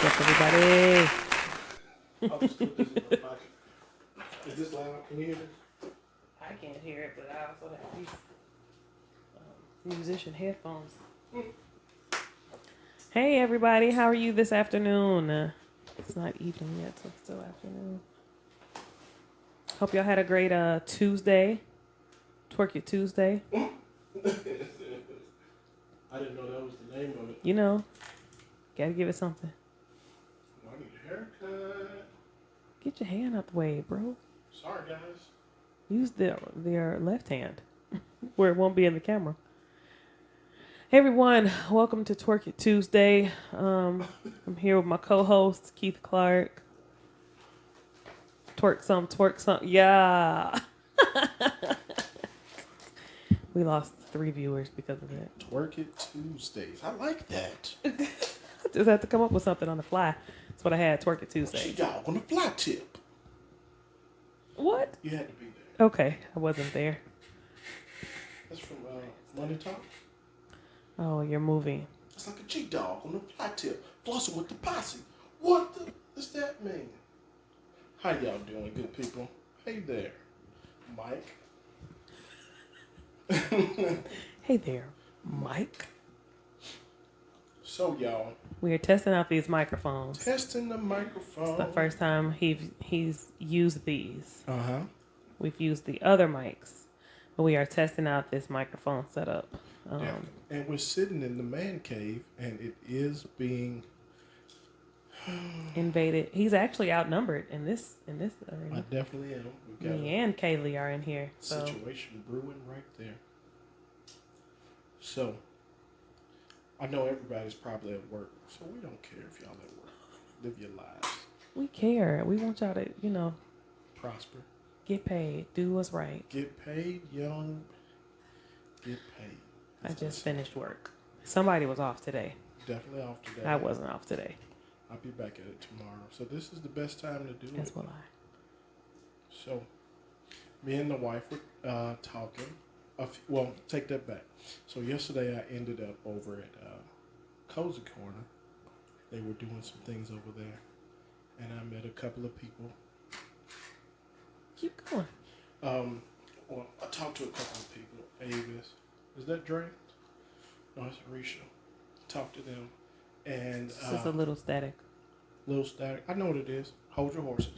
What's up, everybody? I'll just put this in my pocket. Is this loud? Can you hear this? I can't hear it, but I also have these musician headphones. Hey, everybody. How are you this afternoon? It's not evening yet, so it's still afternoon. Hope y'all had a great Tuesday. Twerk It Tuesday. I didn't know that was the name of it. You know, gotta give it something. I need a haircut. Get your hand out the way, bro. Sorry, guys. Use their left hand where it won't be in the camera. Hey everyone, welcome to Twerk It Tuesday. I'm here with my co-host Keith Clark. Twerk some. Yeah. We lost 3 viewers because of it. Twerk It Tuesdays. I like that. I just had to come up with something on the fly. That's what I had. Twerk It Tuesday. She got on the fly tip. What? You had to be there. Okay, I wasn't there. That's from Money Talk. Oh, you're moving. It's like a G-dog on the fly tip, flossing with the posse. What does that mean? How y'all doing, good people? Hey there, Mike. Hey there, Mike. So y'all, We are testing out these microphones. testing the microphone. It's the first time he's used these. Uh-huh. We've used the other mics, but we are testing out this microphone setup. Yeah. And we're sitting in the man cave, and it is being Invaded. He's actually outnumbered in this I arena. definitely am. We've got Me and Kaylee are in here. a So situation brewing right there. So I know everybody's probably at work, so we don't care if y'all at work. Live your lives. we care. We want y'all to, Prosper. get paid. Do what's right. Get paid, young. Get paid. I just finished work. Somebody was off today. Definitely off today. I wasn't off today. I'll be back at it tomorrow. So this is the best time to do That's it. what I. So me and the wife were talking. Well, take that back. So yesterday I ended up over at Cozy Corner. They were doing some things over there. And I met a couple of people. Keep going. Well, I talked to a couple of people. Avis. Is that Dre? No, it's Risha. Talked to them. And It's just a little static. little static. I know what it is. Hold your horses.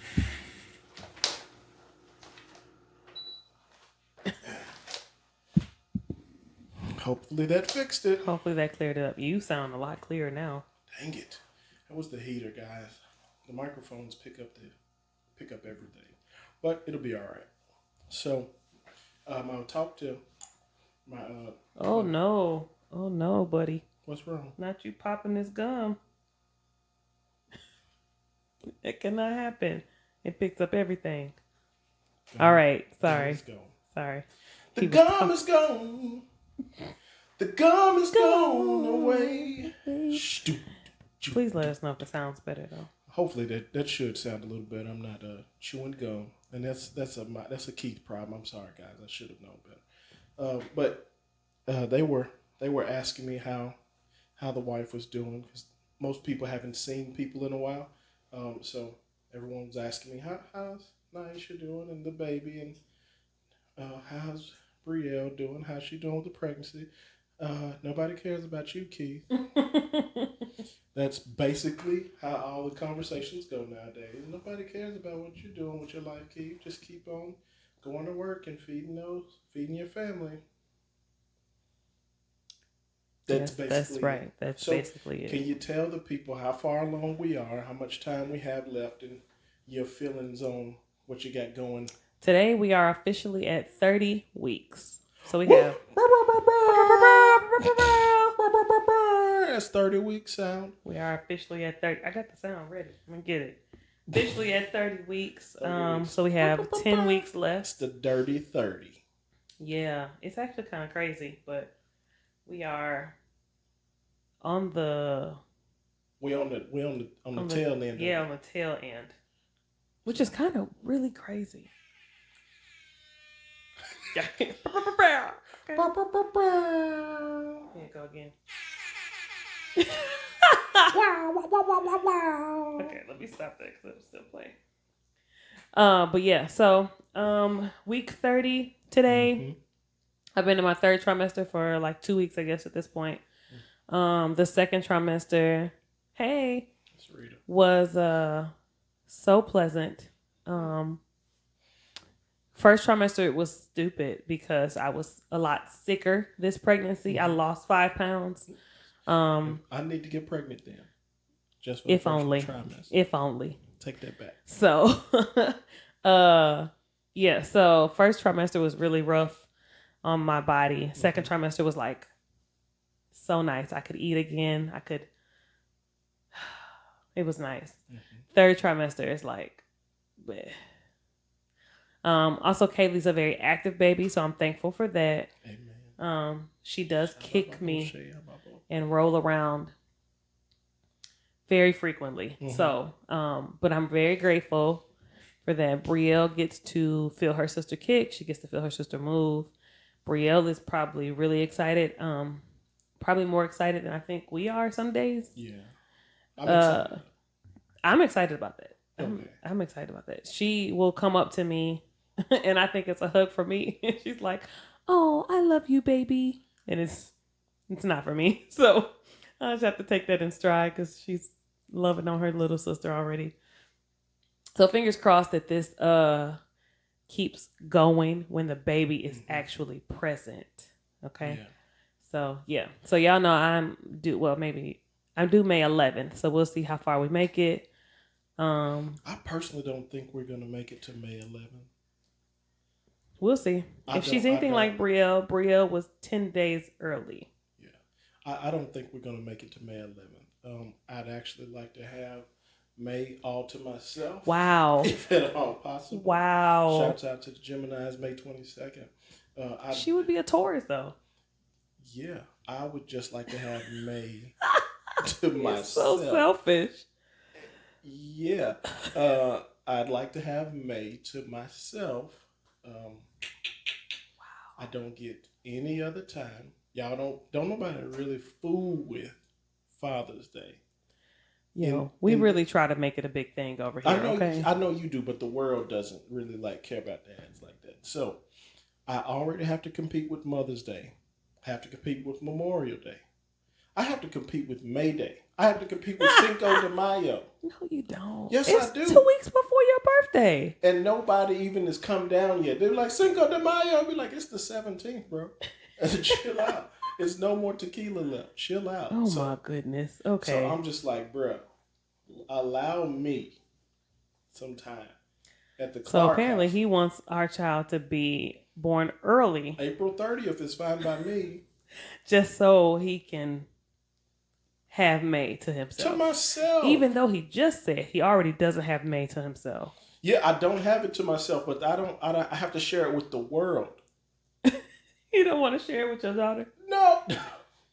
Hopefully that fixed it. Hopefully that cleared it up. You sound a lot clearer now. Dang it. That was the heater, guys. The microphones pick up everything. But it'll be alright. So I'll talk to my Oh no, buddy. what's wrong? Not you popping this gum. It cannot happen. It picks up everything. All right. Sorry. It's gone. Sorry. The He was gum is gone. The gum is gone away. Stupid. Please let us know if it sounds better though. Hopefully that should sound a little better. I'm not chewing gum, and that's a Keith problem. I'm sorry, guys. I should have known better. But they were asking me how the wife was doing, because most people haven't seen people in a while. So everyone was asking me how's Niesha doing, and the baby, and how's Brielle doing? How's she doing with the pregnancy? Nobody cares about you, Keith. That's basically how all the conversations go nowadays. Nobody cares about what you're doing with your life, Keith. Just keep on going to work and feeding your family. That's right. That's basically it. Can you tell the people how far along we are, how much time we have left, and your feelings on what you got going? Today we are officially at 30 weeks. So we have that's 30 weeks sound. We are officially at 30. I got the sound ready. I'm gonna get it. Officially at 30 weeks. 30 weeks. So we have 10 weeks left. It's the dirty 30. Yeah, it's actually kind of crazy, but we are on the On the tail end. Yeah, on the tail end, which is kind of really crazy. Yeah. Here you go again. Okay, let me stop that because I'm still playing. But yeah, so week 30 today. Mm-hmm. I've been in my third trimester for like 2 weeks, I guess, at this point. The second trimester, was so pleasant. First trimester was stupid because I was a lot sicker this pregnancy. I lost 5 pounds. I need to get pregnant then. Just for the If first only. trimester. If only. Take that back. So, yeah. So first trimester was really rough on my body. Second trimester was like so nice. I could eat again. It was nice. Third trimester is like, bleh. Also, Kaylee's a very active baby, so I'm thankful for that. Amen. She does kick me and roll around very frequently. So, but I'm very grateful for that. Brielle gets to feel her sister kick. She gets to feel her sister move. Brielle is probably really excited. Probably more excited than I think we are some days. Yeah. I'm excited. I'm excited about that. Okay. I'm excited about that. She will come up to me and I think it's a hug for me. And she's like, "Oh, I love you, baby." And it's not for me. So I just have to take that in stride because she's loving on her little sister already. So fingers crossed that this keeps going when the baby is actually present. Okay. Yeah. So yeah. So y'all know I'm due May 11th. So we'll see how far we make it. I personally don't think we're gonna make it to May 11th. We'll see. If she's anything like Brielle was 10 days early. Yeah. I don't think we're gonna make it to May 11th. I'd actually like to have May all to myself. Wow. If at all possible. Wow. Shouts out to the Geminis, May 22nd. She would be a Taurus though. Yeah. I would just like to have May to myself. So selfish. Yeah. I'd like to have May to myself. Wow. I don't get any other time. Y'all don't nobody really fool with Father's Day. We really try to make it a big thing over here. I know you do, but the world doesn't really care about dads like that. So I already have to compete with Mother's Day. I have to compete with Memorial Day. I have to compete with May Day. I have to compete with Cinco de Mayo. No, you don't. Yes, it's I do. 2 weeks before your birthday. And nobody even has come down yet. They're like, Cinco de Mayo. I'll be like, it's the 17th, bro. Chill out. There's no more tequila left. Chill out. Oh, my goodness. Okay. So I'm just like, bro, allow me some time at the Clark So apparently house. he wants our child to be born early. April 30th is fine by me. Just so he can have May to himself. To myself. Even though he just said he already doesn't have May to himself. Yeah, I don't have it to myself, but I have to share it with the world. You don't want to share it with your daughter? No.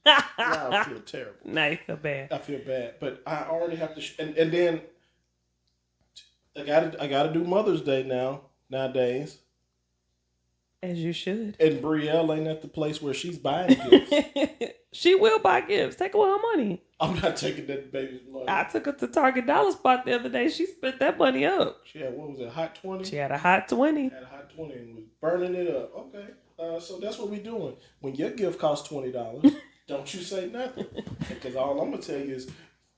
Now I feel terrible. Nah, you feel bad. I feel bad, but I already have to, and then I gotta do Mother's Day nowadays. As you should. And Brielle ain't at the place where she's buying gifts. She will buy gifts. Take away her money. I'm not taking that baby's money. I took her to Target Dollar Spot the other day. She spent that money up. She had, what was it, hot 20? She had a hot 20. Had a hot 20 and was burning it up. Okay. So that's what we doing. When your gift costs $20, don't you say nothing. Because all I'm going to tell you is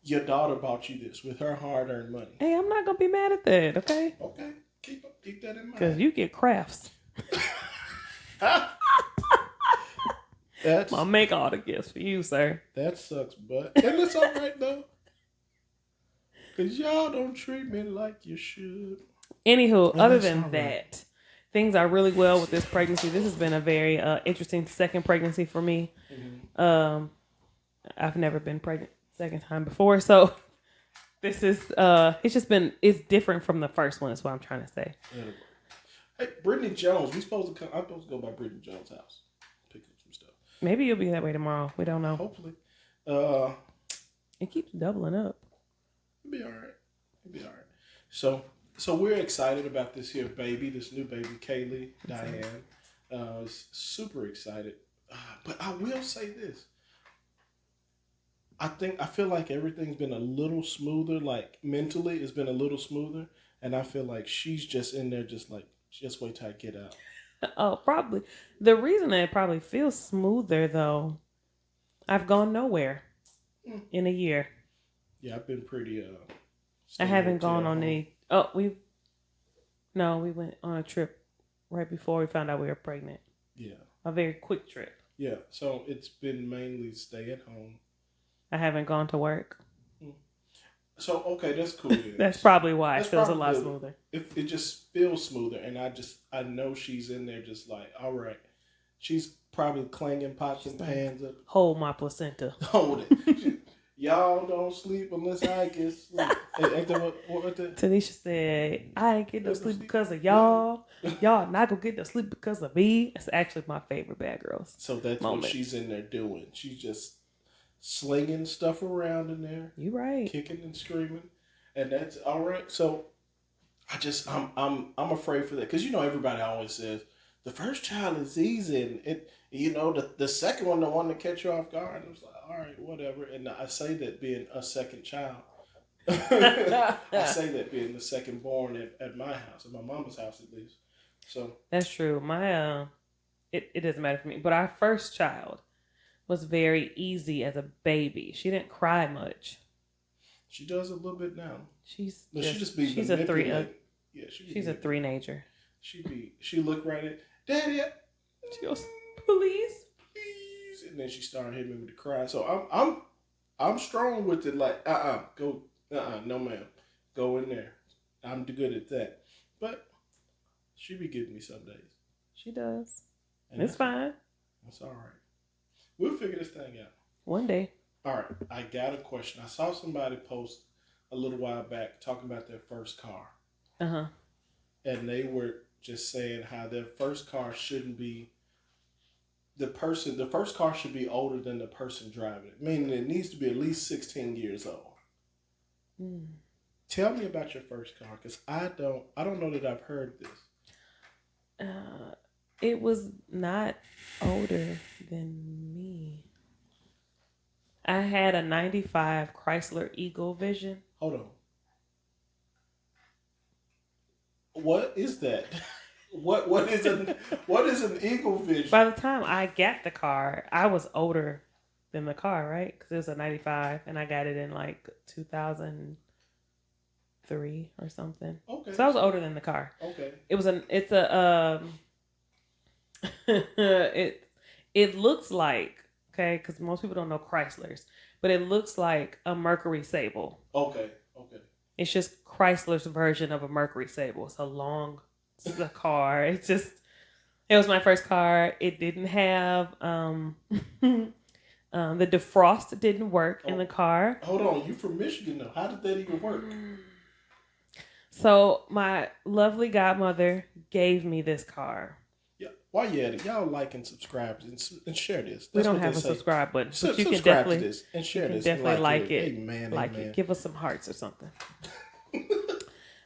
your daughter bought you this with her hard-earned money. Hey, I'm not going to be mad at that, okay? Okay. Keep that in mind. Because you get crafts. I'll make all the gifts for you, sir. That sucks, but and it's all right though, because y'all don't treat me like you should. Anywho, other than that, things are really well with this pregnancy. This has been a very interesting second pregnancy for me. Mm-hmm. I've never been pregnant second time before, so this is it's different from the first one. Is what I'm trying to say. Hey, Brittany Jones, I'm supposed to go by Brittany Jones' house, pick up some stuff. Maybe you'll be that way tomorrow. We don't know. Hopefully. It keeps doubling up. It'll be all right. So we're excited about this new baby, Kaylee, Diane. Super excited. But I will say this. I feel like everything's been a little smoother. Like mentally, it's been a little smoother, and I feel like she's just in there, just like just wait till I get out. Oh, probably. The reason that it probably feels smoother though, I've gone nowhere Mm. in a year. Yeah, I've been pretty I stay haven't gone hotel on home. any. Oh, we went on a trip right before we found out we were pregnant. Yeah, A very quick trip. yeah. So it's been mainly stay at home. I haven't gone to work. Mm. So okay, that's cool then. That's probably why it That's feels a lot probably smoother. if it just feels smoother, and I know she's in there just like all right. She's probably clanging pots She's and like, pans up. hold my placenta. Hold it. Y'all don't sleep unless I get sleep. Ain't that what the Tanisha said, I ain't get no Let them sleep sleep. because of y'all. Y'all not gonna get no sleep because of me. It's actually my favorite Bad Girls So that's moment. what she's in there doing. She's just slinging stuff around in there, You right. kicking and screaming, and that's all right. So I'm afraid for that because everybody always says the first child is easy, and the second one, the one to catch you off guard. And I was like, all right, whatever. And I say that being a second child. I say that being the second born at my house, at my mama's house at least. So That's true. My it doesn't matter for me. But our first child was very easy as a baby. She didn't cry much. she does a little bit now. She's She just be she's a three manipulating. Yeah, she's a three-nager. She look right at Daddy. She goes, please. Please, and then she started hitting me with the cry. So I'm strong with it. Like go no ma'am, go in there. I'm good at that. But she be giving me some days. She does. And It's fine. That's all right. We'll figure this thing out. One day. All right. I got a question. I saw somebody post a little while back talking about their first car. Uh-huh. And they were just saying how their first car shouldn't be the first car should be older than the person driving it. Meaning it needs to be at least 16 years old. Mm. Tell me about your first car, because I don't know that I've heard this. It was not older than me. I had a 95 Chrysler Eagle Vision. Hold on. What is that? What is an Eagle Vision? By the time I got the car, I was older than the car, right? Because it was a 95 and I got it in like 2003 or something. Okay. So I was older than the car. Okay. It looks like, okay, because most people don't know Chryslers, but it looks like a Mercury Sable. Okay. It's just Chrysler's version of a Mercury Sable. It's a long car. It was my first car. It didn't have the defrost didn't work in the car. Hold on, you from Michigan though? How did that even work? So my lovely godmother gave me this car. Yeah, while you at it, y'all like and subscribe and share this. We don't have a subscribe button, but you can definitely to this and share this. Definitely like it. Amen. Like it. Give us some hearts or something.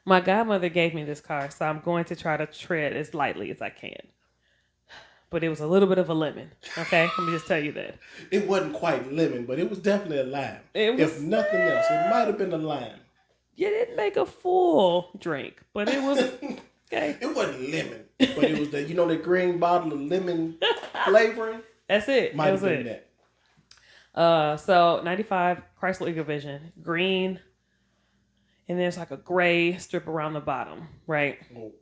My godmother gave me this car, so I'm going to try to tread as lightly as I can. But it was a little bit of a lemon. Okay, let me just tell you that. It wasn't quite lemon, but it was definitely a lime. If nothing else, it might have been a lime. You didn't make a full drink, but it was okay. It wasn't lemon, but it was the green bottle of lemon flavoring. That's it. Might have been that. So 95 Chrysler Eagle Vision, green, and there's like a gray strip around the bottom, right? Okay.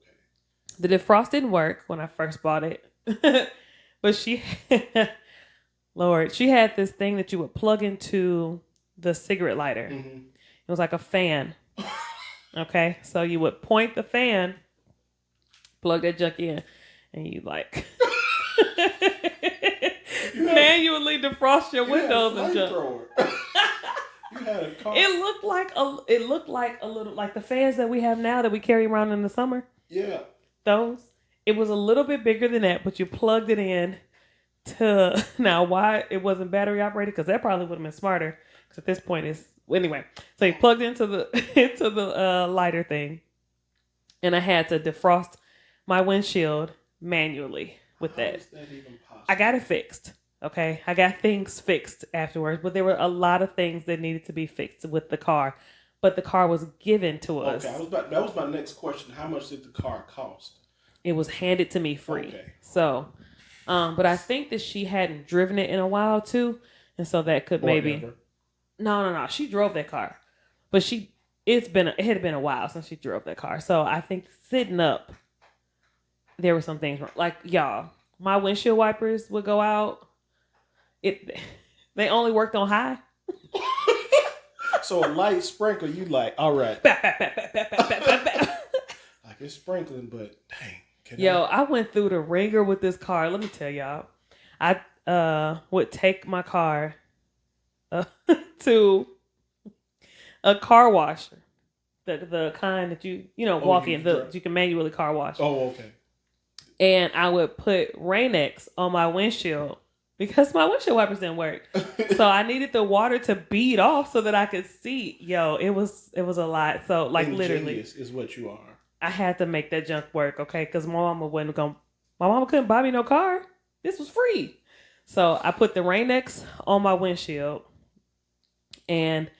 The defrost didn't work when I first bought it, but she had this thing that you would plug into the cigarette lighter. Mm-hmm. It was like a fan. Okay, so you would point the fan, plug that junk in, and you like manually defrost your windows and junk. You had a car. It looked like a little like the fans that we have now that we carry around in the summer. Yeah. Those. It was a little bit bigger than that, but you plugged it in to now. Why it wasn't battery operated? Because that probably would have been smarter. Because at this point, anyway. So you plugged into the lighter thing, and I had to defrost my windshield manually with that. How is that even possible? I got it fixed. Okay, I got things fixed afterwards, but there were a lot of things that needed to be fixed with the car. But the car was given to Okay, us. that was my next question. How much did the car cost? It was handed to me free. Okay. So, but I think that she hadn't driven it in a while too, and so that could Or maybe. ever. No. She drove that car, but it had been a while since she drove that car. So I think sitting up, there were some things wrong. Like y'all, my windshield wipers would go out. It they only worked on high. So a light sprinkle, you like, all right. Bap, bap, bap, bap, bap, bap, bap, bap. Like it's sprinkling, but dang. Yo, I went through the ringer with this car. Let me tell y'all. I would take my car to a car washer. The kind that you walk in, you can manually car wash. Oh, okay. And I would put Rain-X on my windshield because my windshield wipers didn't work. So I needed the water to bead off so that I could see. Yo, it was a lot. So like literally is what you are. I had to make that junk work, okay? Because my mama couldn't buy me no car. This was free. So I put the Rain-X on my windshield. And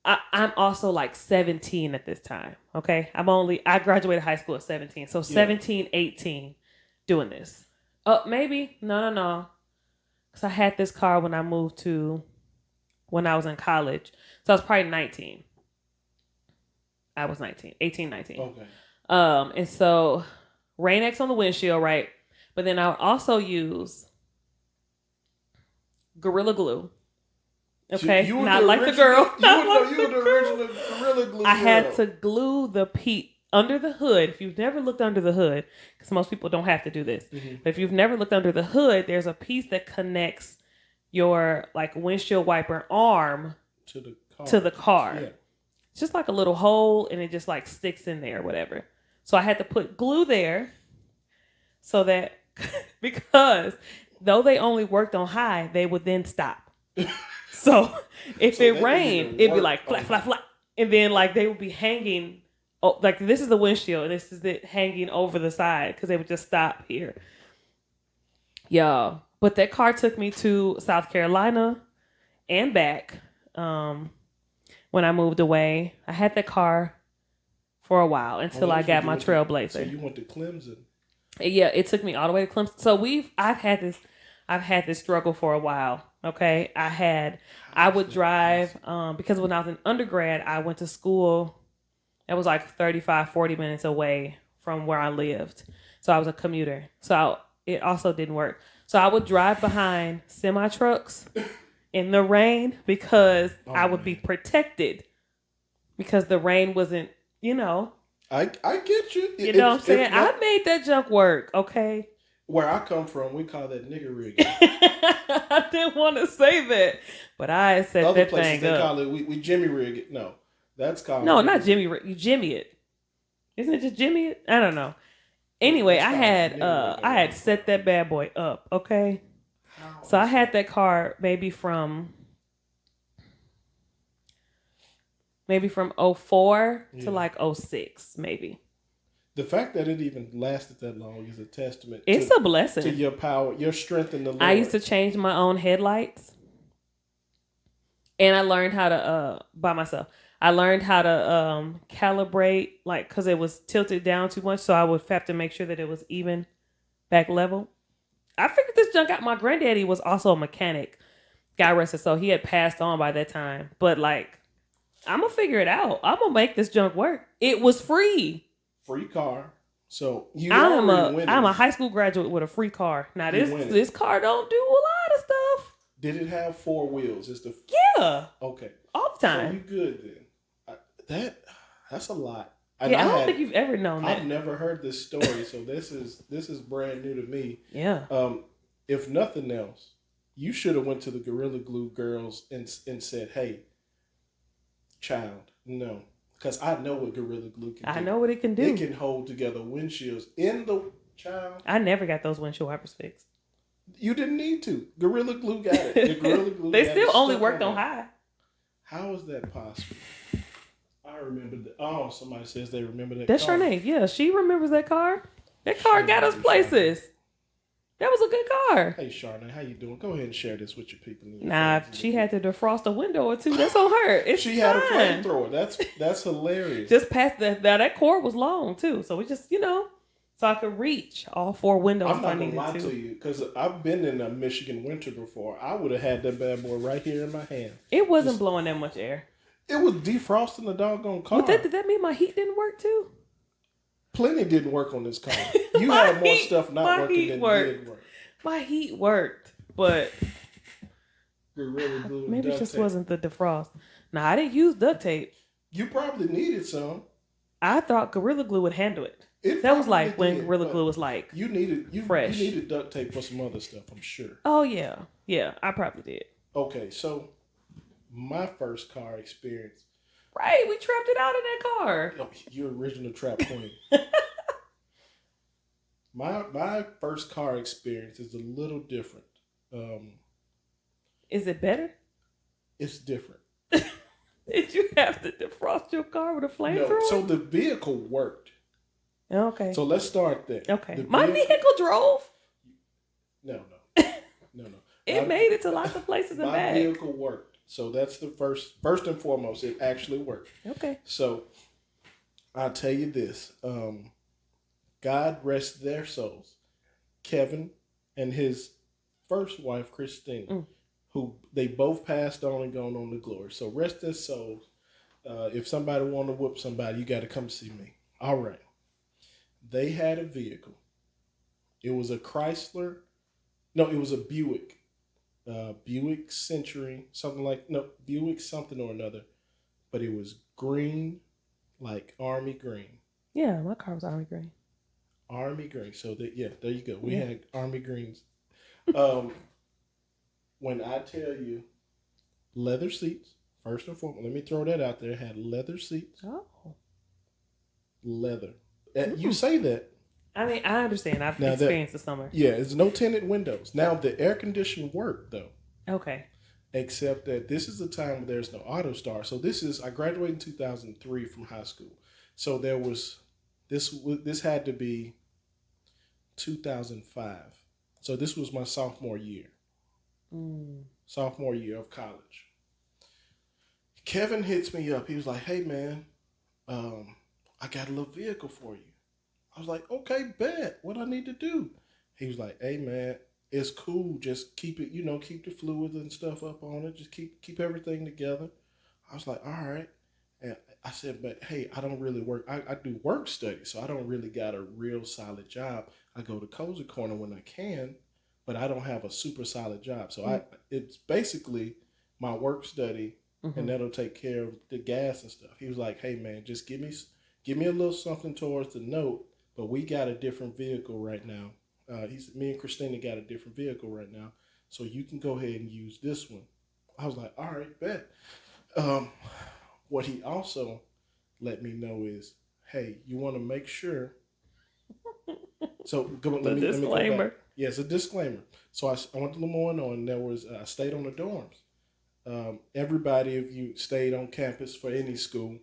I'm also like 17 at this time, okay? I graduated high school at 17. So 17, 18 doing this. Maybe. No. Because I had this car when I moved when I was in college. So I was probably 19. I was 19, 18, 19. Okay. And so Rain-X on the windshield, right? But then I would also use Gorilla Glue. Okay, you not like the girl. You were the original Gorilla Glue. I had to glue the under the hood. If you've never looked under the hood, because most people don't have to do this, but if you've never looked under the hood, there's a piece that connects your like windshield wiper arm to the car. Yeah. It's just like a little hole, and it just like sticks in there, or whatever. So I had to put glue there, so that because though they only worked on high, they would then stop. So if it rained, it'd be like flap, flap, flap. And then like they would be hanging, like this is the windshield and this is it hanging over the side because they would just stop here. Yeah. But that car took me to South Carolina and back when I moved away. I had that car for a while until I got my Trailblazer. So you went to Clemson? Yeah, it took me all the way to Clemson. So I've had this struggle for a while. Okay. I would drive, because when I was in undergrad, I went to school that was like 35, 40 minutes away from where I lived. So I was a commuter. So it also didn't work. So I would drive behind semi trucks in the rain because I would be protected because the rain wasn't, I get you. You know what I'm saying? I made that junk work. Okay. Where I come from, we call that nigger rigging. I didn't want to say that, but I said Other that places thing they up. call it, we Jimmy rig it. No, that's called... No, not Jimmy rig. You Jimmy it. Isn't it just Jimmy it? I don't know. Anyway, I had set that bad boy up, okay? So I had that car maybe from 04 to like 06, maybe. The fact that it even lasted that long is a testament. It's a blessing to your power, your strength in the Lord. I used to change my own headlights, and I learned how to by myself. I learned how to calibrate, like, because it was tilted down too much, so I would have to make sure that it was even back level. I figured this junk out. My granddaddy was also a mechanic. God rest his soul. He had passed on by that time, but like, I'm gonna figure it out. I'm gonna make this junk work. It was free. Free car. So I'm a high school graduate with a free car. Now this car don't do a lot of stuff. Did it have 4 wheels? Yeah. Okay. All the time. So you good then? That's a lot. I don't think you've ever known that. I've never heard this story, so this is brand new to me. Yeah. If nothing else, you should have went to the Gorilla Glue girls and said, "Hey, child, no." Because I know what Gorilla Glue can do. I know what it can do. It can hold together windshields in the child. I never got those windshield wipers fixed. You didn't need to. Gorilla Glue got it. The Gorilla Glue they still only worked on high. How is that possible? I remember that. Oh, somebody says they remember that That's car. Charnay. Yeah, she remembers that car. That car got us places. That was a good car. Hey, Charnay, how you doing? Go ahead and share this with your people. And your Nah, friends. she had to defrost a window or two. That's on her. It's She fine. had a flamethrower. That's hilarious. Just past that cord was long too, so we just so I could reach all 4 windows. I'm not gonna lie to you because I've been in a Michigan winter before. I would have had that bad boy right here in my hand. It wasn't blowing that much air. It was defrosting the doggone car. But did that mean my heat didn't work too? Plenty didn't work on this car. You had more stuff not working than did work. My heat worked, but Gorilla Glue maybe it just tape. wasn't the defrost. Now I didn't use duct tape. You probably needed some. I thought Gorilla Glue would handle it. That was like when Gorilla Glue was like you fresh. You needed duct tape for some other stuff, I'm sure. Oh yeah, I probably did. Okay, so my first car experience. Right, we trapped it out in that car. Oh, your original trap queen. My first car experience is a little different. Is it better? It's different. Did you have to defrost your car with a flamethrower? No, so the vehicle worked. Okay. So let's start there. Okay. My vehicle drove. No. It made it to lots of places and back. My vehicle worked. So that's the first and foremost, it actually worked. Okay. So I'll tell you this. God rest their souls. Kevin and his first wife, Christine, who they both passed on and gone on to glory. So rest their souls. If somebody want to whoop somebody, you got to come see me. All right. They had a vehicle. It was a Chrysler. No, it was a Buick. Buick Century, Buick something or another, but it was green, like army green. Yeah, my car was army green. Army green. So there you go. We had army greens. When I tell you, leather seats. First and foremost, let me throw that out there. It had leather seats. Oh, leather. You say that. I mean, I understand. I've experienced the summer. Yeah, it's no tinted windows. Now, the air condition worked, though. Okay. Except that this is the time where there's no auto star. So I graduated in 2003 from high school. So there was, this had to be 2005. So this was my sophomore year. Sophomore year of college. Kevin hits me up. He was like, hey, man, I got a little vehicle for you. I was like, okay, bet. What I need to do? He was like, hey, man, it's cool. Just keep it, keep the fluids and stuff up on it. Just keep everything together. I was like, all right. And I said, but hey, I don't really work. I do work study, so I don't really got a real solid job. I go to Cozy Corner when I can, but I don't have a super solid job. So it's basically my work study, and that'll take care of the gas and stuff. He was like, hey, man, just give me a little something towards the note. But we got a different vehicle right now. Me and Christina got a different vehicle right now. So you can go ahead and use this one. I was like, all right, bet. What he also let me know is, hey, you want to make sure. So let me go back. Yes, a disclaimer. So I went to Lemoyne and I stayed on the dorms. Everybody, if you stayed on campus for any school,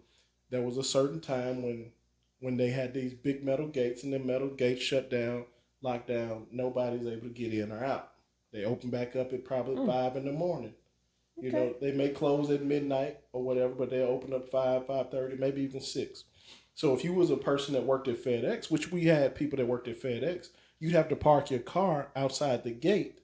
there was a certain time when they had these big metal gates and the metal gates shut down, locked down, nobody's able to get in or out. They open back up at probably 5 in the morning. Okay. They may close at midnight or whatever, but they'll open up 5:30, maybe even 6. So if you was a person that worked at FedEx, which we had people that worked at FedEx, you'd have to park your car outside the gate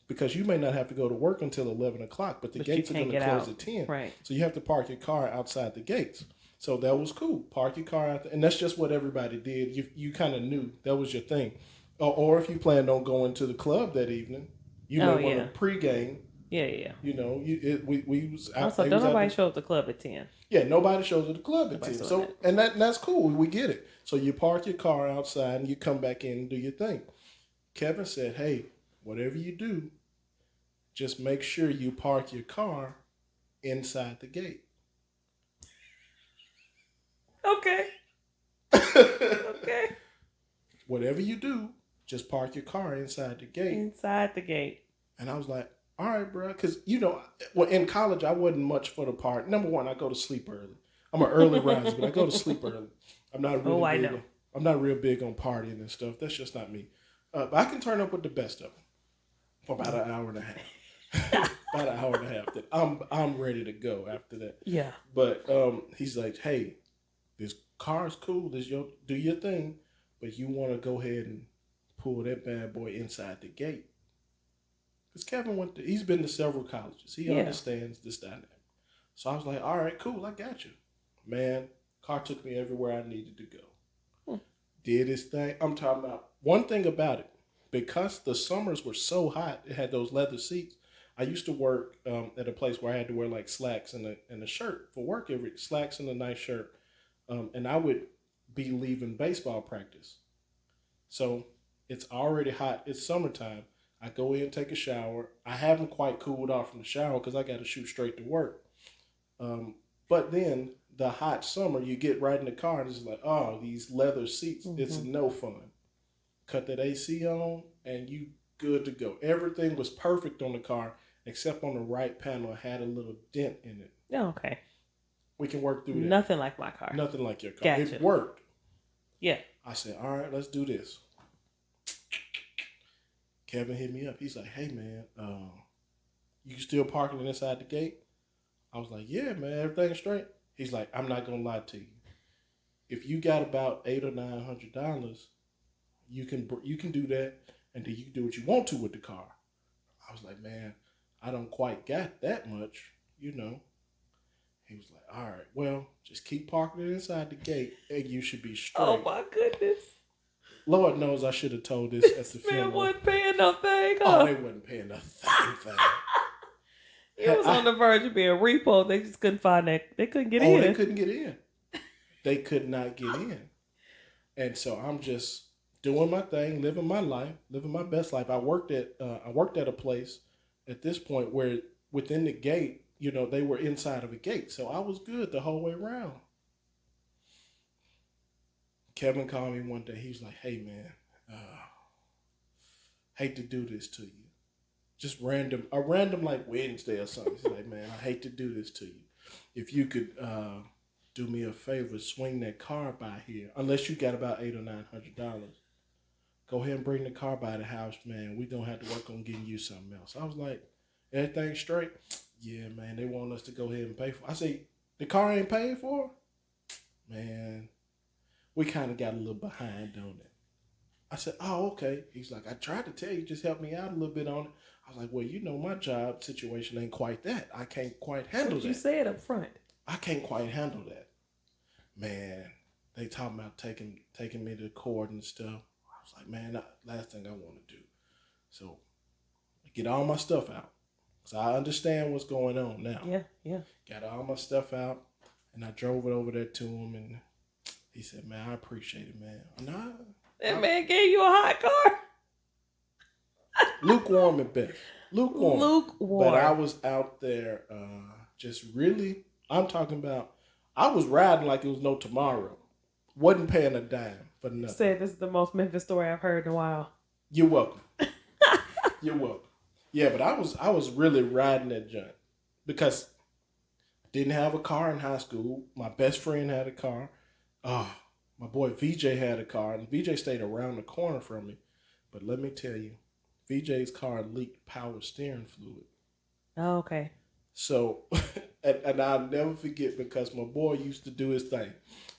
because you may not have to go to work until 11 o'clock, but the gates are going to close at 10. Right. So you have to park your car outside the gates. So that was cool. Park your car out there. And that's just what everybody did. You kind of knew that was your thing. Or if you planned on going to the club that evening, you may want to pregame. Yeah. We was out. Also, don't nobody show up at the club at 10. Yeah, nobody shows at the club at 10. So, and that's cool. We get it. So you park your car outside and you come back in and do your thing. Kevin said, hey, whatever you do, just make sure you park your car inside the gate. Okay. Okay. Whatever you do, just park your car inside the gate. Inside the gate. And I was like, all right, bro. Because, in college, I wasn't much for the party. Number one, I go to sleep early. I'm an early riser, but I go to sleep early. I'm not real big on partying and stuff. That's just not me. But I can turn up with the best of them for about an hour and a half. About an hour and a half. That I'm ready to go after that. Yeah. But he's like, hey, this car's cool. Do your thing, but you want to go ahead and pull that bad boy inside the gate. Because Kevin he's been to several colleges. He Yeah. understands this dynamic. So I was like, all right, cool, I got you. Man, car took me everywhere I needed to go. Did his thing. I'm talking about one thing about it. Because the summers were so hot, it had those leather seats. I used to work at a place where I had to wear like slacks and a shirt for work, slacks and a nice shirt. And I would be leaving baseball practice. So it's already hot. It's summertime. I go in, take a shower. I haven't quite cooled off from the shower because I got to shoot straight to work. But then the hot summer, you get right in the car and it's like, oh, these leather seats. Mm-hmm. It's no fun. Cut that AC on and you good to go. Everything was perfect on the car except on the right panel. It had a little dent in it. Oh, okay. We can work through that. Nothing like my car. Nothing like your car. Gotcha. It worked. Yeah. I said, all right, let's do this. Kevin hit me up. He's like, hey, man, you still parking inside the gate? I was like, yeah, man, everything's straight. He's like, I'm not going to lie to you. If you got about $800 or $900, you can do that, and then you can do what you want to with the car. I was like, man, I don't quite got that much, you know. He was like, all right, well, just keep parking it inside the gate, and you should be straight. Oh, my goodness. Lord knows I should have told this at the funeral. Man wasn't paying no thing. Oh, they wasn't paying a thing. It was on the verge of being repo. They just couldn't find that. They couldn't get in. Oh, they couldn't get in. They could not get in. And so I'm just doing my thing, living my life, living my best life. I worked at a place at this point where within the gate, you know, they were inside of a gate. So I was good the whole way around. Kevin called me one day. He was like, hey, man, hate to do this to you. Just a random like Wednesday or something. He's like, man, I hate to do this to you. If you could do me a favor, swing that car by here. Unless you got about $800 or $900. Go ahead and bring the car by the house, man. We're going to have to work on getting you something else. I was like, everything straight? Yeah, man, they want us to go ahead and pay for it. I say, the car ain't paid for? Man, we kind of got a little behind on it. I said, oh, okay. He's like, I tried to tell you, just help me out a little bit on it. I was like, well, you know, my job situation ain't quite that. I can't quite handle that. You said up front. I can't quite handle that. Man, they talking about taking me to court and stuff. I was like, man, last thing I want to do. So I get all my stuff out. So I understand what's going on now. Yeah. Got all my stuff out, and I drove it over there to him, and he said, man, I appreciate it, man. Nah. That man gave you a hot car? Lukewarm at best. Lukewarm. But I was out there just really, I'm talking about, I was riding like it was no tomorrow. Wasn't paying a dime for nothing. Said this is the most Memphis story I've heard in a while. You're welcome. You're welcome. Yeah, but I was really riding that joint because I didn't have a car in high school. My best friend had a car. My boy VJ had a car, and VJ stayed around the corner from me. But let me tell you, VJ's car leaked power steering fluid. Oh, okay. So, and I'll never forget because my boy used to do his thing.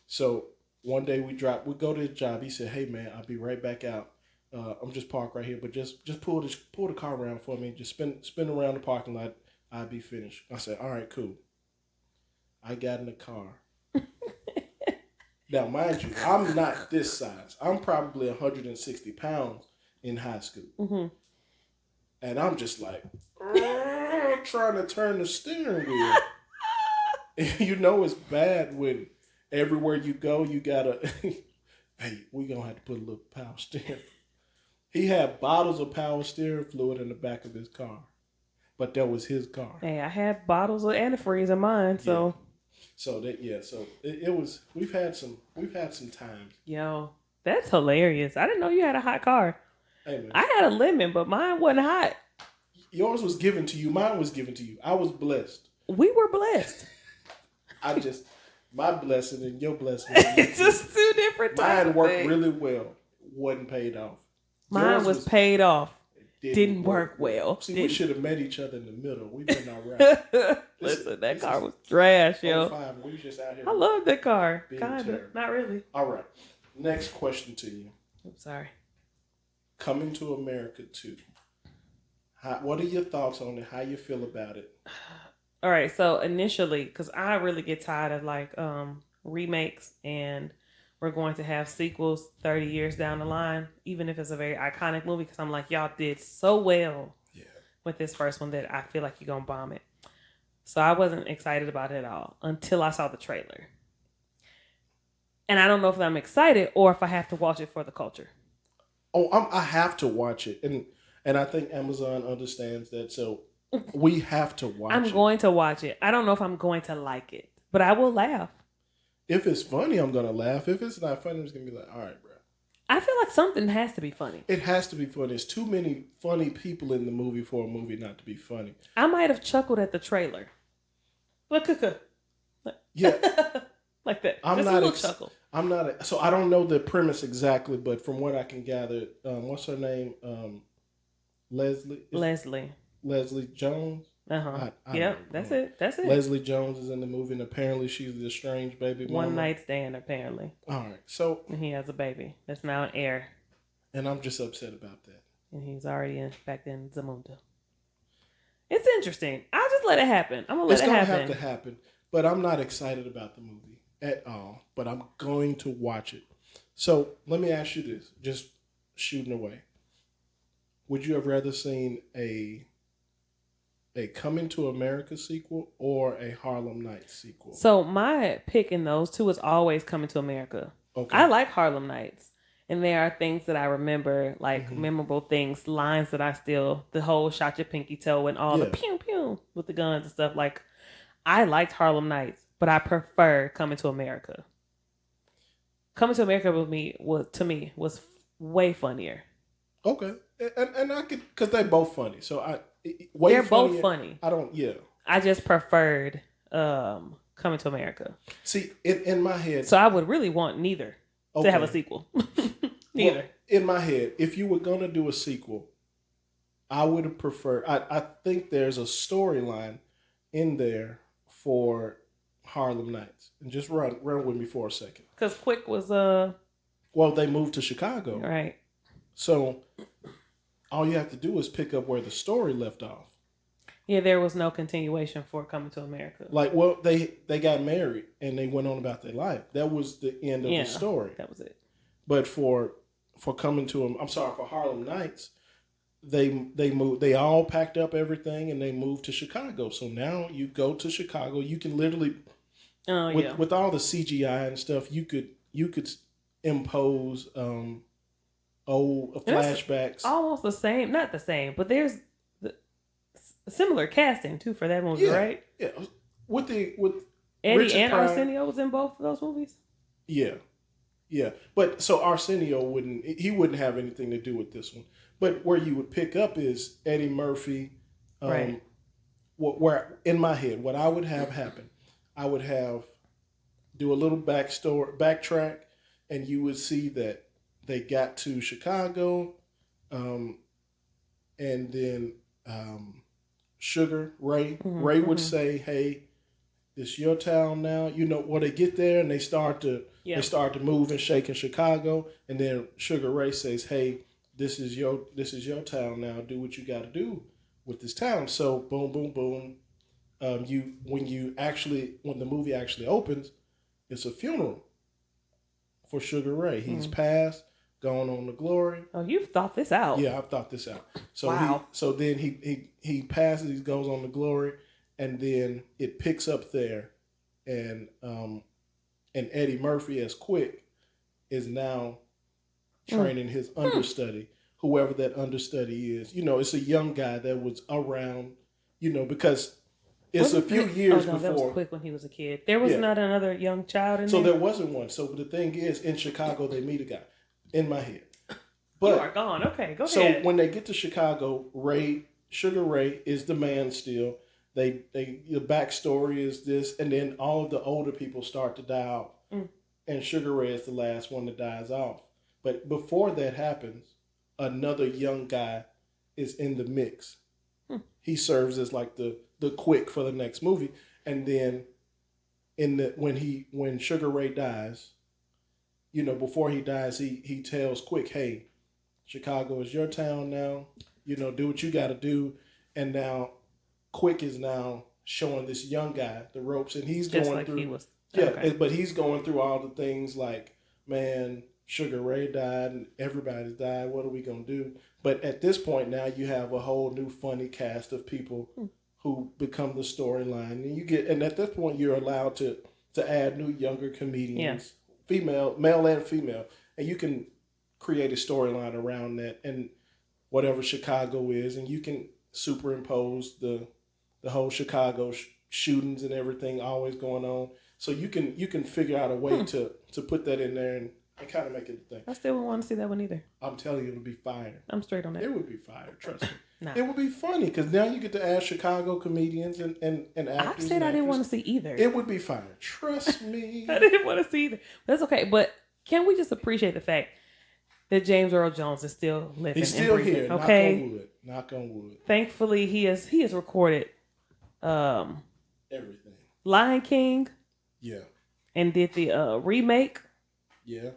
So one day we go to his job. He said, hey man, I'll be right back out. I'm just parked right here, but just pull the car around for me. Just spin around the parking lot. I'll be finished. I said, all right, cool. I got in the car. Now, mind you, I'm not this size. I'm probably 160 pounds in high school. Mm-hmm. And I'm just like, trying to turn the steering wheel. And you know it's bad when everywhere you go, you gotta, hey, we gonna have to put a little power steering. He had bottles of power steering fluid in the back of his car. But that was his car. Hey, I had bottles of antifreeze in mine, so... Yeah. So it was. We've had some times. Yo, that's hilarious. I didn't know you had a hot car. Hey, man. I had a lemon, but mine wasn't hot. Yours was given to you. Mine was given to you. I was blessed. We were blessed. My blessing and your blessing. It's just two different types. Mine worked really well. Wasn't paid off. Mine was paid off. Didn't work well. See, Didn't. we should have met each other in the middle. We've been all right. Listen, that car was trash, yo. 05, we was just out here. I love that car. Being Kinda. terrible. Not really. All right. Next question to you. I'm sorry. Coming to America 2. What are your thoughts on it? How you feel about it? All right. So initially, because I really get tired of like remakes, and we're going to have sequels 30 years down the line, even if it's a very iconic movie, because I'm like, y'all did so well with this first one that I feel like you're going to bomb it. So I wasn't excited about it at all until I saw the trailer. And I don't know if I'm excited or if I have to watch it for the culture. Oh, I have to watch it. And I think Amazon understands that. So we have to watch it. I'm going to watch it. I don't know if I'm going to like it, but I will laugh. If it's funny, I'm going to laugh. If it's not funny, I'm just going to be like, all right, bro. I feel like something has to be funny. It has to be funny. There's too many funny people in the movie for a movie not to be funny. I might have chuckled at the trailer. Look, yeah, like that. I'm just not a little chuckle. I'm not. So I don't know the premise exactly, but from what I can gather, what's her name? Leslie Jones. Yep, that's it. Leslie Jones is in the movie, and apparently she's the estranged baby mama. One night stand, apparently. All right, so and he has a baby that's now an heir, and I'm just upset about that. And he's already back in Zamunda. It's interesting. I'll just let it happen. I'm gonna let it happen. It's gonna have to happen, but I'm not excited about the movie at all. But I'm going to watch it. So let me ask you this: just shooting away. Would you have rather seen a Coming to America sequel or a Harlem Nights sequel? So my pick in those two is always Coming to America. Okay. I like Harlem Nights. And there are things that I remember, like memorable things, lines that I still, the whole shot your pinky toe and all the pew pew with the guns and stuff. Like, I liked Harlem Nights, but I prefer Coming to America. Coming to America was way funnier. Okay. And I could, because they're both funny. So they're both funny. I just preferred Coming to America. See, in my head. So I would really want neither to have a sequel. Neither. Well, in my head, if you were going to do a sequel, I would have preferred, I think there's a storyline in there for Harlem Nights. And just run with me for a second. Because Quick was well, they moved to Chicago. Right. So all you have to do is pick up where the story left off. Yeah, there was no continuation for Coming to America. Like, well, they got married and they went on about their life. That was the end of the story. That was it. But for Harlem Nights, they moved. They all packed up everything and they moved to Chicago. So now you go to Chicago. You can literally, with all the CGI and stuff, you could impose flashbacks. Almost the same, not the same, but there's similar casting too for that movie, right? Yeah, with Eddie Richard and Pryor. Arsenio was in both of those movies. Yeah, but so Arsenio wouldn't have anything to do with this one. But where you would pick up is Eddie Murphy. Right. Where in my head, what I would have happen, I would do a little backtrack, and you would see that they got to Chicago, and then Sugar Ray would say, "Hey, it's your town now." You know, when they get there and they start to move and shake in Chicago, and then Sugar Ray says, "Hey, this is your town now. Do what you got to do with this town." So boom, boom, boom. When the movie actually opens, it's a funeral for Sugar Ray. He's passed, gone on to glory. Oh, you've thought this out. Yeah, I've thought this out. So wow. Then he passes, he goes on to glory, and then it picks up there, and Eddie Murphy as Quick is now training his understudy, whoever that understudy is. You know, it's a young guy that was around, because it's a few years before. That was Quick when he was a kid. There was not another young child in there? So there wasn't one. So the thing is, in Chicago, they meet a guy. In my head. But, you are gone. Okay, go ahead. So when they get to Chicago, Sugar Ray is the man still. The backstory is this, and then all of the older people start to die off. And Sugar Ray is the last one that dies off. But before that happens, another young guy is in the mix. He serves as like the quick for the next movie, and then when Sugar Ray dies, before he dies, he tells Quick, "Hey, Chicago is your town now. Do what you got to do." And now Quick is now showing this young guy the ropes, and he's Just going like through. he was. Yeah, Okay. but he's going through all the things like, man, Sugar Ray died and everybody's died. What are we gonna do? But at this point now, you have a whole new funny cast of people who become the storyline, and at this point, you're allowed to add new younger comedians, male and female, and you can create a storyline around that and whatever Chicago is, and you can superimpose the whole Chicago shootings and everything always going on. So you can figure out a way to put that in there and kind of make it a thing. I still wouldn't want to see that one either. I'm telling you, it would be fire. I'm straight on that. It would be fire. Trust me. Nah. It would be funny because now you get to ask Chicago comedians and actors. I said I didn't want to see either. It would be fire. Trust me. I didn't want to see either. That's okay. But can we just appreciate the fact that James Earl Jones is still living? He's still here. Okay. Knock on wood. Thankfully, he has recorded Everything. Lion King. Yeah. And did the remake. Yeah.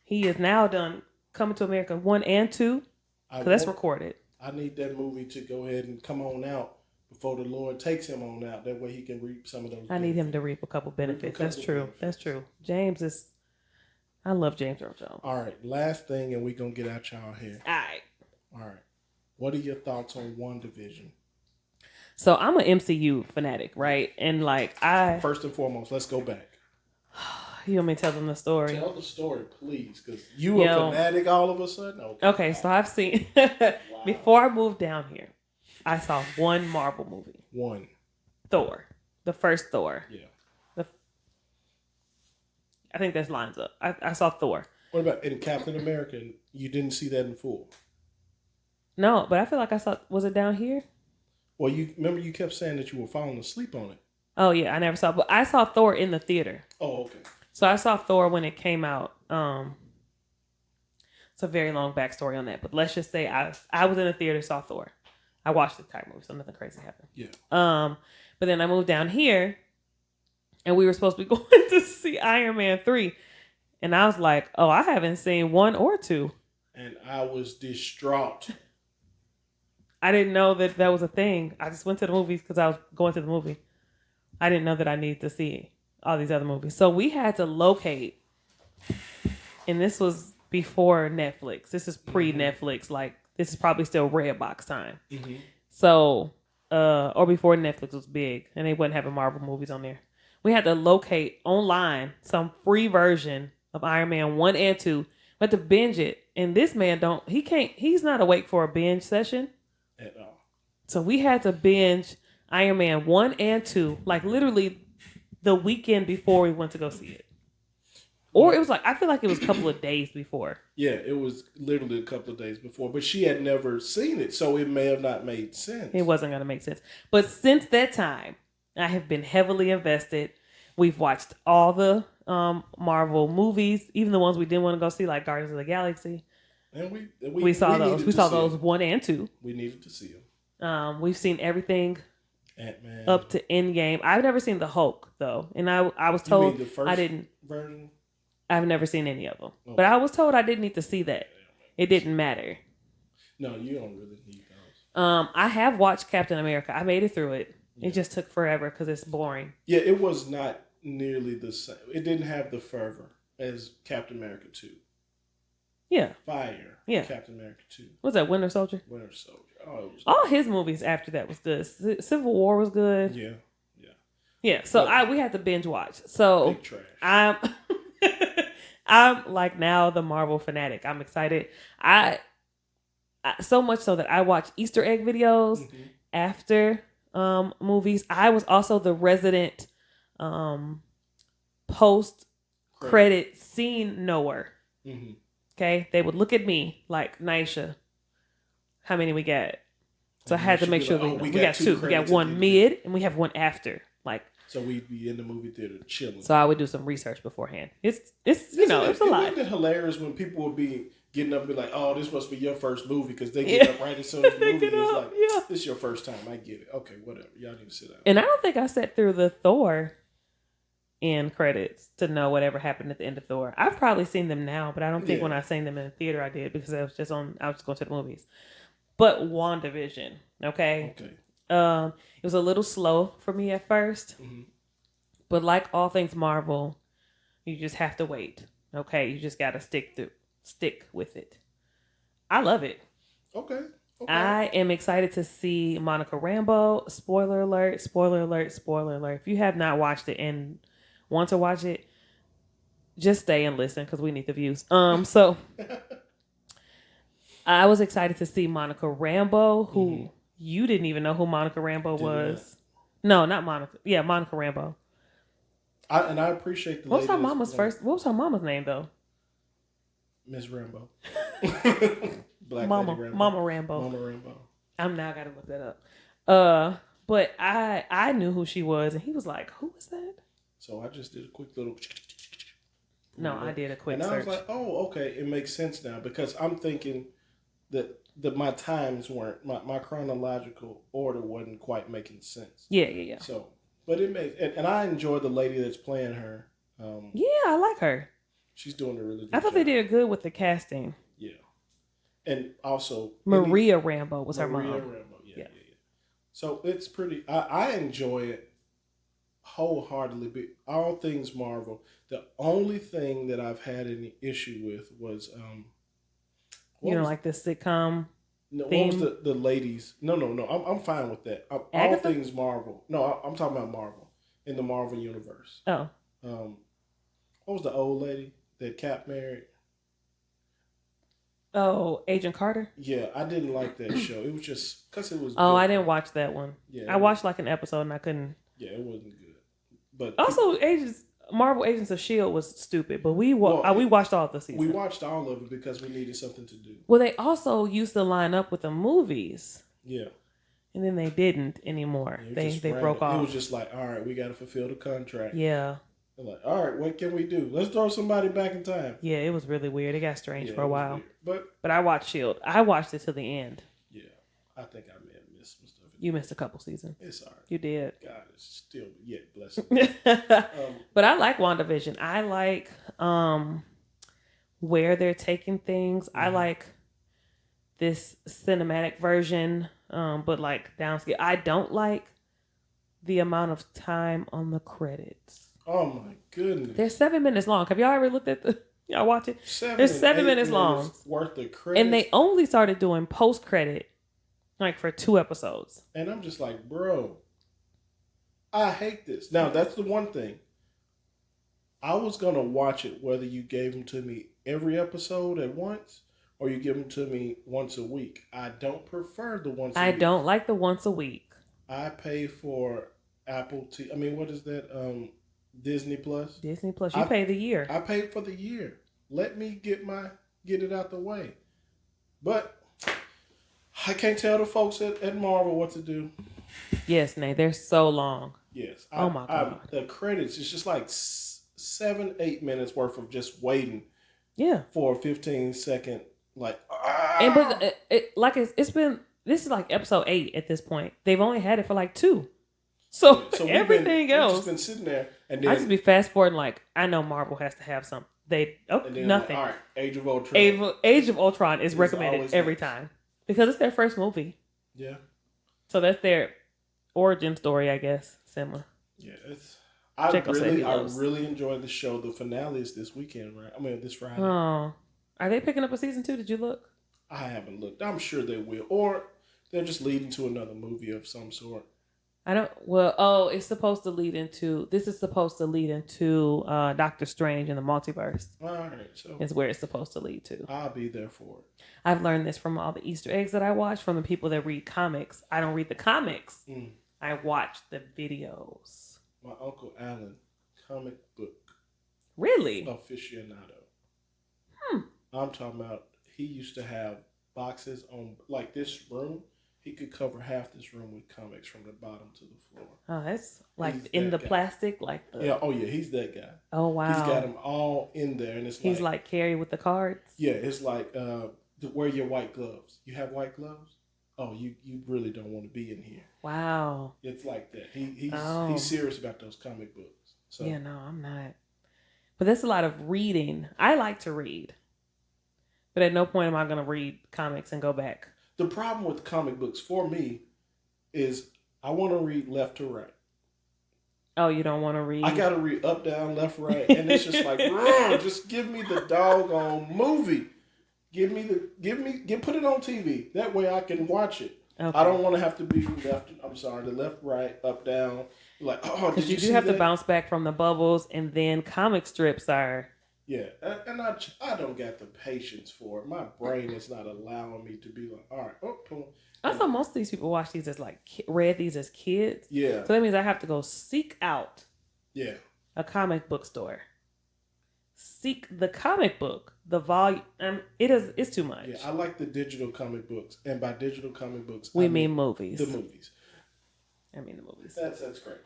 He is now done Coming to America 1 and 2. Because that's recorded. I need that movie to go ahead and come on out before the Lord takes him on out. That way he can reap some of those benefits. I need him to reap a couple benefits. That's true. That's true. James is... I love James Earl Jones. All right. Last thing, and we're going to get out y'all here. All right. What are your thoughts on WandaVision? So I'm an MCU fanatic, right? And First and foremost, let's go back. You want me to tell them the story? Tell the story, please, because you a fanatic all of a sudden. Okay, so I've seen before I moved down here, I saw one Marvel movie. One. Thor, the first Thor. Yeah. I think that lines up. I saw Thor. What about in Captain America? You didn't see that in full. No, but I feel like I saw. Was it down here? Well, you kept saying that you were falling asleep on it. Oh yeah, I never saw. But I saw Thor in the theater. Oh, okay. So I saw Thor when it came out. It's a very long backstory on that, but let's just say I was in the theater, saw Thor. I watched the entire movie, so nothing crazy happened. Yeah. But then I moved down here, and we were supposed to be going to see Iron Man 3, and I was like, "Oh, I haven't seen 1 or 2." And I was distraught. I didn't know that was a thing. I just went to the movies because I was going to the movie. I didn't know that I needed to see all these other movies. So we had to locate, and this was before Netflix. This is pre-Netflix. Like, this is probably still Redbox time. Mm-hmm. So, or before Netflix was big, and they wasn't having Marvel movies on there. We had to locate online some free version of Iron Man 1 and 2. We had to binge it. And this man he's not awake for a binge session. At all. So we had to binge Iron Man 1 and 2, like literally the weekend before we went to go see it. Or it was I feel like it was a couple of days before. Yeah, it was literally a couple of days before. But she had never seen it, so it may have not made sense. It wasn't going to make sense. But since that time, I have been heavily invested. We've watched all the Marvel movies, even the ones we didn't want to go see, like Guardians of the Galaxy. And we saw those. We saw those 1 and 2. We needed to see them. We've seen everything Ant-Man. up to Endgame. I've never seen the Hulk though, and I was told you mean the first I didn't. Version? I've never seen any of them, Okay. but I was told I didn't need to see that. It didn't matter. No, you don't really need those. I have watched Captain America. I made it through it. Yeah. It just took forever because it's boring. Yeah, it was not nearly the same. It didn't have the fervor as Captain America 2. Yeah. Fire. Yeah. Captain America 2. What's that, Winter Soldier? Winter Soldier. Oh, it was all his movies after that was good. Civil War was good. Yeah. Yeah. So we had to binge watch. So big trash. I'm like now the Marvel fanatic. I'm excited. I so much so that I watch Easter egg videos after movies. I was also the resident post credit scene knower. Mm-hmm. Okay, they would look at me like, Niesha, how many we got? So I had to make sure we got 2. We got 1 mid and we have 1 after. Like, so we'd be in the movie theater chilling. So I would do some research beforehand. It's a lot. It would be hilarious when people would be getting up and be like, oh, this must be your first movie because they get up right as soon as the They movie get is up, like, yeah. this is your first time. I get it. Okay, whatever. Y'all need to sit down. And I don't think I sat through the Thor end credits to know whatever happened at the end of Thor. I've probably seen them now, but I don't think when I seen them in the theater I did because I was just going to the movies. But WandaVision, okay? It was a little slow for me at first, but like all things Marvel, you just have to wait. Okay, you just got to stick with it. I love it. Okay. I am excited to see Monica Rambeau. Spoiler alert! Spoiler alert! Spoiler alert! If you have not watched it and want to watch it, just stay and listen because we need the views. So I was excited to see Monica Rambeau, who you didn't even know who Monica Rambeau was. No, not Monica. Yeah, Monica Rambeau. And I appreciate the. What was her mama's first? What was her mama's name though? Miss Rambeau. Black Mama, Lady Rambeau. Mama Rambeau. Mama Rambeau. I'm now gotta look that up. But I knew who she was, and he was like, "Who is that?" So I just did a quick little. No, I did a quick and search. I was like, "Oh, okay, it makes sense now," because I'm thinking that my times weren't my chronological order wasn't quite making sense. Yeah. So, but it makes and I enjoy the lady that's playing her. Yeah, I like her. She's doing a really good I thought job. they did good with the casting. Yeah, and also Maria Rambeau was her mom. Maria Rambeau, yeah. So it's pretty. I enjoy it wholeheartedly. But all things Marvel. The only thing that I've had any issue with was like the sitcom. No, theme? what was the ladies? No. I'm fine with that. All things Marvel. No, I'm talking about Marvel in the Marvel universe. Oh. What was the old lady that Cap married? Oh, Agent Carter? Yeah, I didn't like that show. It was just because it was. Oh, I didn't watch that one. Yeah, I watched like an episode and I couldn't. Yeah, it wasn't good. But also, Marvel Agents of S.H.I.E.L.D. was stupid, but we watched all the seasons. We watched all of it because we needed something to do. Well, they also used to line up with the movies. Yeah. And then they didn't anymore. They broke off. It was just like, all right, we got to fulfill the contract. Yeah. They're like, all right, what can we do? Let's throw somebody back in time. Yeah, it was really weird. It got strange for a while. But I watched S.H.I.E.L.D. I watched it to the end. Yeah. I think I may have missed some stuff. You missed a couple seasons. It's all right. You did. God is still yet blessed. But I like WandaVision. I like where they're taking things. I like this cinematic version, but like downscale. I don't like the amount of time on the credits. Oh my goodness. They're 7 minutes long. Have y'all ever looked at y'all watch it? They're 7 minutes long. Worth of credits. And they only started doing post credit like for 2 episodes. And I'm just like, bro, I hate this. Now that's the one thing. I was gonna watch it whether you gave them to me every episode at once or you give them to me once a week. I don't prefer the once a week. I don't like the once a week. I pay for Apple I mean, what is that? Disney Plus. Disney Plus. You pay the year. I paid for the year. Let me get it out the way. But I can't tell the folks at Marvel what to do. Yes, Nate. They're so long. Yes. Oh my God. The credits, it's just like 7-8 minutes worth of just waiting. Yeah. For a 15-second like. And but it's been, this is like episode 8 at this point. They've only had it for like 2. So everything else. We've just been sitting there, and then I just be fast forwarding. Like I know Marvel has to have something. Nothing. Like, all right, Age of Ultron. Age of Ultron is recommended every time because it's their first movie. Yeah. So that's their origin story, I guess. Similar. Yeah, I really enjoyed the show. The finale is this weekend, right? I mean, this Friday. Oh, are they picking up a season 2? Did you look? I haven't looked. I'm sure they will, or they're just leading to another movie of some sort. It's supposed to lead into. This is supposed to lead into Doctor Strange in the multiverse. All right, so is where it's supposed to lead to. I'll be there for it. I've learned this from all the Easter eggs that I watch from the people that read comics. I don't read the comics. I watch the videos. My Uncle Alan, comic book. Really? Aficionado. I'm talking about. He used to have boxes on like this room. he could cover half this room with comics from the bottom to the floor. Oh, that's like He's in that the guy. plastic, like the. Yeah. Oh yeah. He's that guy. Oh wow. He's got them all in there, and it's He's like Carrie with the cards. yeah, it's like wear your white gloves. You have white gloves? Oh, you really don't want to be in here. Wow. It's like that. He's serious about those comic books. So yeah, no, I'm not. But there's a lot of reading. I like to read, but at no point am I going to read comics and go back. the problem with comic books for me is I want to read left to right. Oh, you don't want to read? I got to read up, down, left, right, and it's just like, just give me the doggone movie. Put it on TV. That way I can watch it. Okay. I don't want to have to be the left, right, up, down. Like, because you do have to bounce back from the bubbles, and then comic strips are. Yeah, and I don't got the patience for it. My brain is not allowing me to be like, all right, boom. I thought most of these people watch these as read these as kids. Yeah. So that means I have to go seek out. Yeah. A comic book store. Seek the comic book, the volume. It's too much. Yeah, I like the digital comic books, and by digital comic books, I mean movies. The movies. I mean the movies. That's great.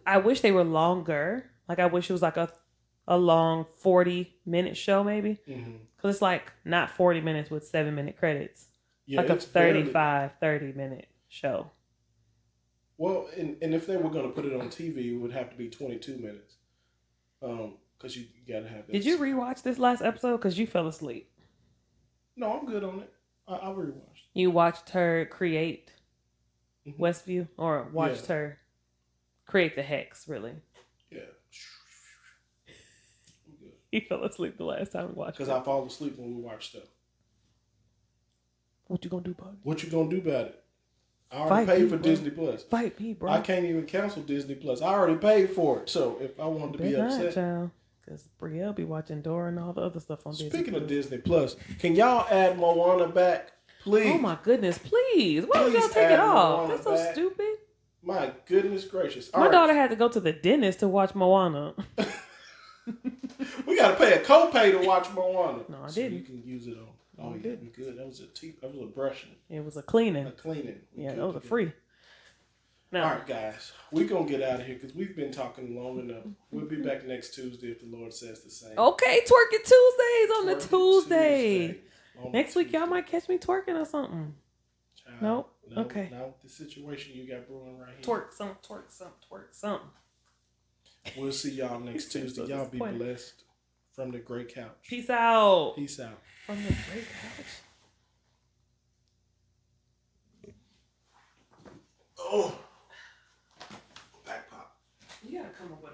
I wish they were longer. Like I wish it was like a long 40-minute show maybe. Because it's like not 40 minutes with 7-minute credits. Yeah, like a 30-minute show. Well, and if they were going to put it on TV, it would have to be 22 minutes. Because you got to have that. Did you rewatch this last episode? Because you fell asleep. No, I'm good on it. I rewatched. You watched her create Westview? Or watched her create the hex, really? Yeah. He fell asleep the last time we watched it. Because I fall asleep when we watch stuff. What you gonna do about it? What you gonna do about it? I already paid for Disney Plus. Fight me, bro. I can't even cancel Disney Plus. I already paid for it. So if I wanted to be upset. Because Brielle be watching Dora and all the other stuff on Disney Plus. Speaking of Disney Plus, can y'all add Moana back, please? Oh my goodness, please. Why don't y'all take it off? That's so stupid. My goodness gracious. My daughter had to go to the dentist to watch Moana. We got to pay a copay to watch Moana. No, I didn't. You can use it on. Oh, yeah, we good. That was a brushing. It was a cleaning. Yeah, that was a free. No. All right, guys. We're going to get out of here because we've been talking long enough. We'll be back next Tuesday if the Lord says the same. Okay, Twerking Tuesdays on the Tuesday. Next week, y'all might catch me twerking or something. Child, nope. Okay. Now the situation you got brewing right here. Twerk something. We'll see y'all next Tuesday. Y'all be blessed from the great couch. Peace out. Peace out. From the great couch. Oh. Back pop. You gotta come up with